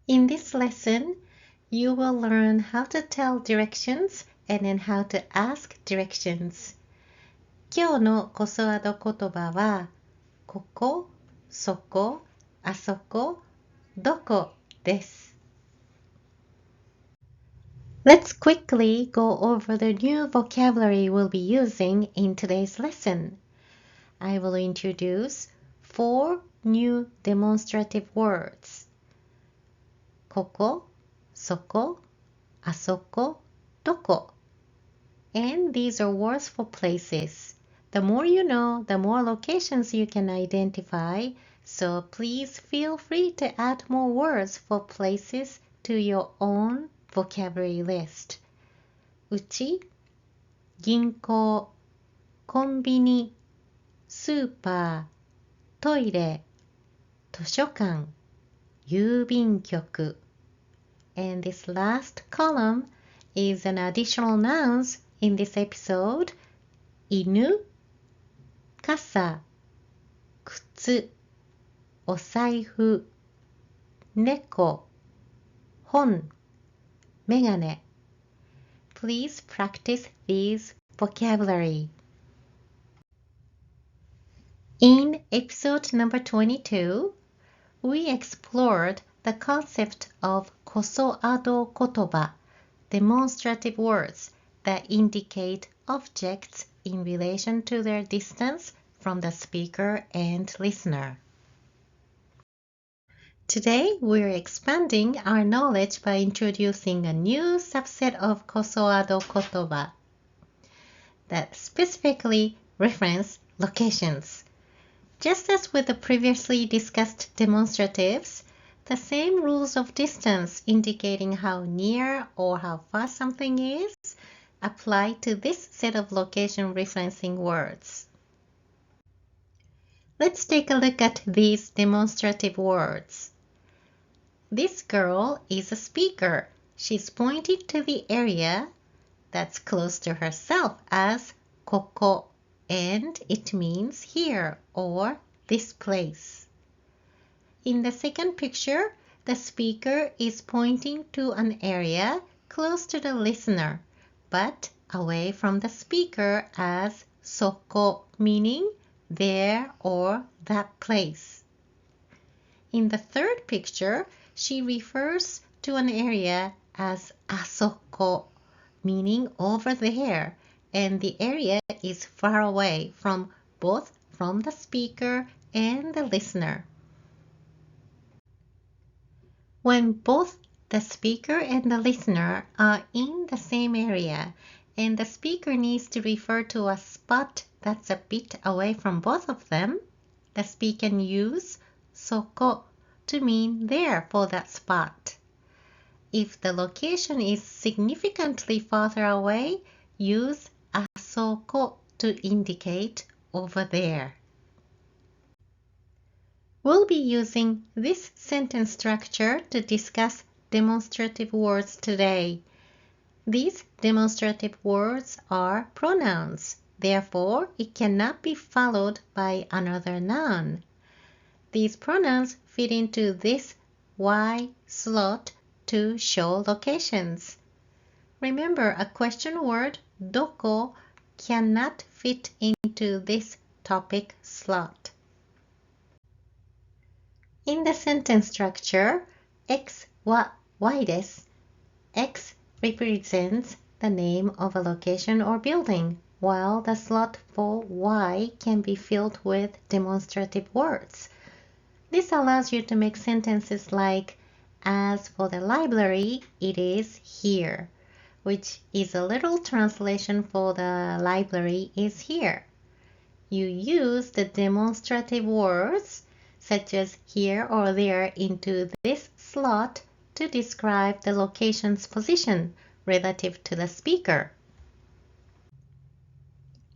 In this lesson, you will learn how to tell directions and then how to ask directions. 今日のコソアド言葉は、ここ、そこ、あそこ、どこです。Let's quickly go over the new vocabulary we'll be using in today's lesson. I will introduce 4 new demonstrative words. ここ、そこ、あそこ、どこ. And these are words for places. The more you know, the more locations you can identify, so please feel free to add more words for places to your own vocabulary list. うち、銀行、コンビニ、スーパー、トイレ、図書館、郵便局. And this last column is an additional nouns in this episode. 犬、傘、靴、お財布、猫、本、メガネ. Please practice these vocabulary. In episode number 22, we explored the concept of Kosoaodo Kotoba, demonstrative words that indicate objects in relation to their distance from the speaker and listener. Today, we're expanding our knowledge by introducing a new subset of Kosoaodo Kotoba that specifically reference locations. Just as with the previously discussed demonstratives, the same rules of distance indicating how near or how far something is apply to this set of location referencing words. Let's take a look at these demonstrative words. This girl is a speaker. She's pointing to the area that's close to herself as koko, and it means here or this place. In the second picture, the speaker is pointing to an area close to the listener, but away from the speaker as soko, meaning there or that place. In the third picture, she refers to an area as asoko, meaning over there, and the area is far away from both from the speaker and the listener. When both the speaker and the listener are in the same area and the speaker needs to refer to a spot that's a bit away from both of them, the speaker can use soko to mean there for that spot. If the location is significantly farther away, use asoko to indicate over there. We'll be using this sentence structure to discuss demonstrative words today. These demonstrative words are pronouns. Therefore, it cannot be followed by another noun. These pronouns fit into this Y slot to show locations. Remember, a question word, doko, cannot fit into this topic slot. In the sentence structure, X wa Y desu. X represents the name of a location or building, while the slot for Y can be filled with demonstrative words. This allows you to make sentences like, as for the library, it is here, which is a literal translation for the library is here. You use the demonstrative words such as here or there into this slot to describe the location's position relative to the speaker.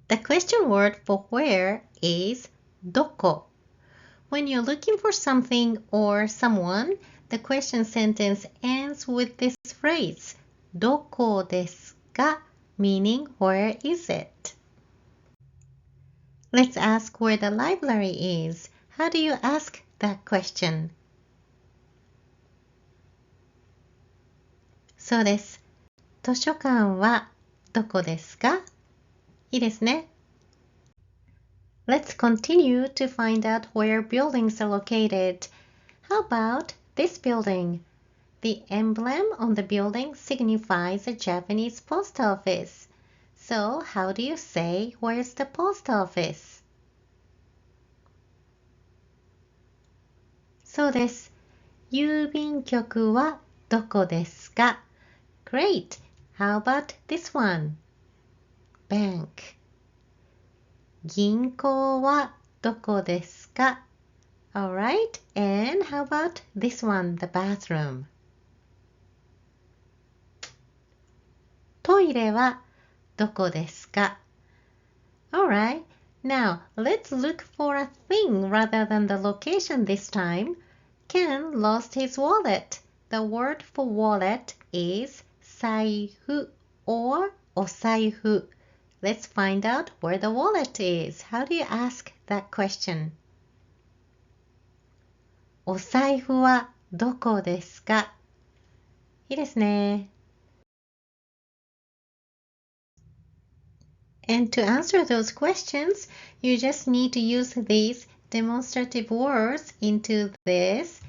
The question word for where is doko. When you're looking for something or someone, the question sentence ends with this phrase, doko desu ka, meaning where is it? Let's ask where the library is. How do you ask that question? そうです。図書館はどこですか？いいですね。Let's continue to find out where buildings are located. How about this building? The emblem on the building signifies a Japanese post office. So, how do you say, where's the post office? そうです。郵便局はどこですか？ Great! How about this one? Bank. 銀行はどこですか？ Alright, and how about this one, the bathroom? トイレはどこですか？ Alright, now let's look for a thing rather than the location this time. Ken lost his wallet. The word for wallet is 財布 or お財布. Let's find out where the wallet is. How do you ask that question? お財布はどこですか？いいですね。And to answer those questions, you just need to use these demonstrative words into this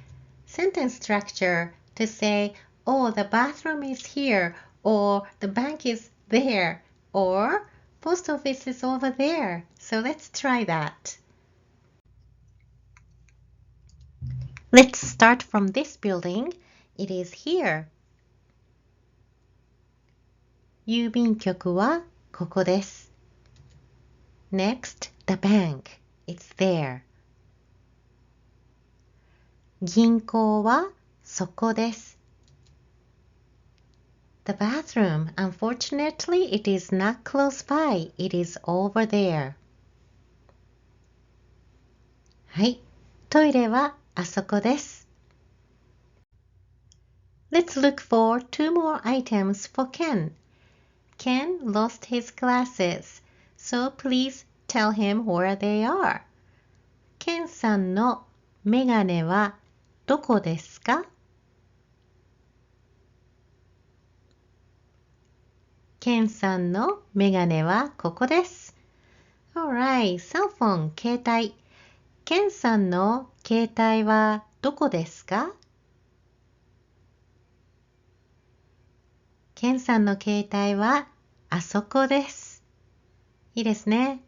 sentence structure to say, oh, the bathroom is here, or the bank is there, or post office is over there. So let's try that. Let's start from this building. It is here. 郵便局はここです。Next, the bank. It's there. 銀行はそこです。The bathroom, unfortunately, it is not close by. It is over there. はい、トイレはあそこです。Let's look for two more items for Ken. Ken lost his glasses, so please tell him where they are. Ken さんのメガネはどこですか？ケンさんのメガネはここです。Alright, cell phone, 携帯。ケンさんの携帯はどこですか？ケンさんの携帯はあそこです。いいですね。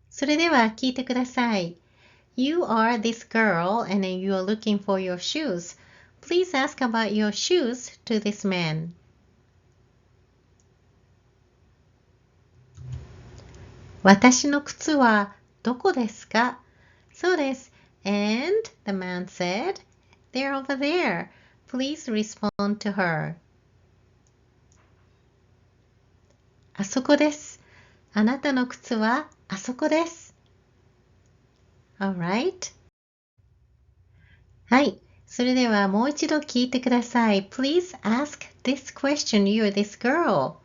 それでは聞いてください。You are this girl and you are looking for your shoes. Please ask about your shoes to this man. 私の靴はどこですか？そうです。And the man said, they're over there. Please respond to her. あそこです。あなたの靴はあそこです。Alright? はい。それではもう一度聞いてください。Please ask this question, you're this girl.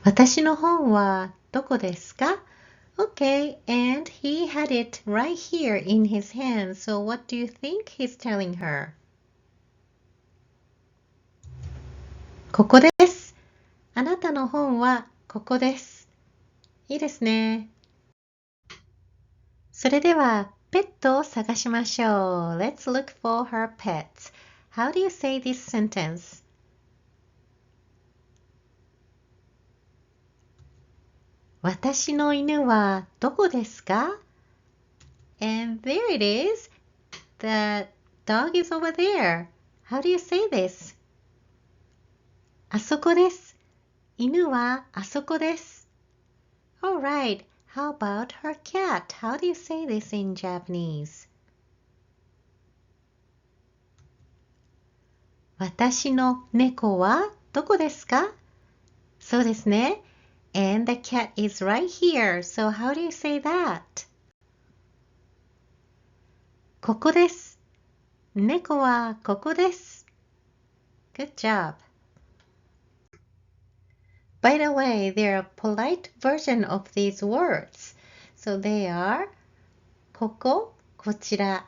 私の本はどこですか？ Okay, and he had it right here in his hand. So what do you think he's telling her? ここです。あなたの本はここです。いいですね。それではペットを探しましょう。Let's look for her pets. How do you say this sentence? 私の犬はどこですか？ And there it is. The dog is over there. How do you say this? あそこです。犬はあそこです。Alright, how about her cat? How do you say this in Japanese? 私の猫はどこですか？そうですね。And the cat is right here. So how do you say that? ここです。猫はここです。Good job. By the way, there are polite version of these words. So they are ここ、こちら、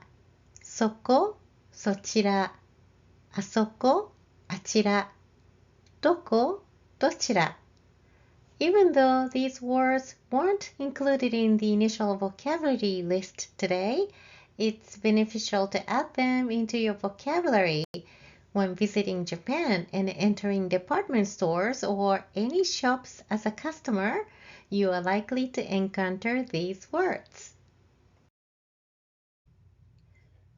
そこ、そちら、あそこ、あちら、どこ、どちら。Even though these words weren't included in the initial vocabulary list today, it's beneficial to add them into your vocabulary when visiting Japan and entering department stores or any shops as a customer. You are likely to encounter these words.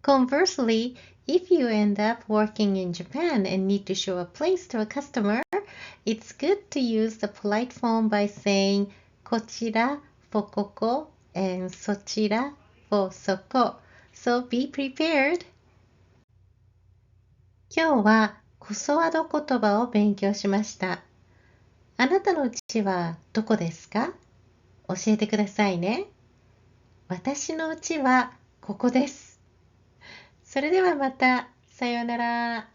Conversely, if you end up working in Japan and need to show a place to a customer, it's good to use the polite form by saying こちら for koko and そちら for soko. So be prepared. 今日はコソアド言葉を勉強しました。あなたの家はどこですか？教えてくださいね。私の家はここです。それではまた。さようなら。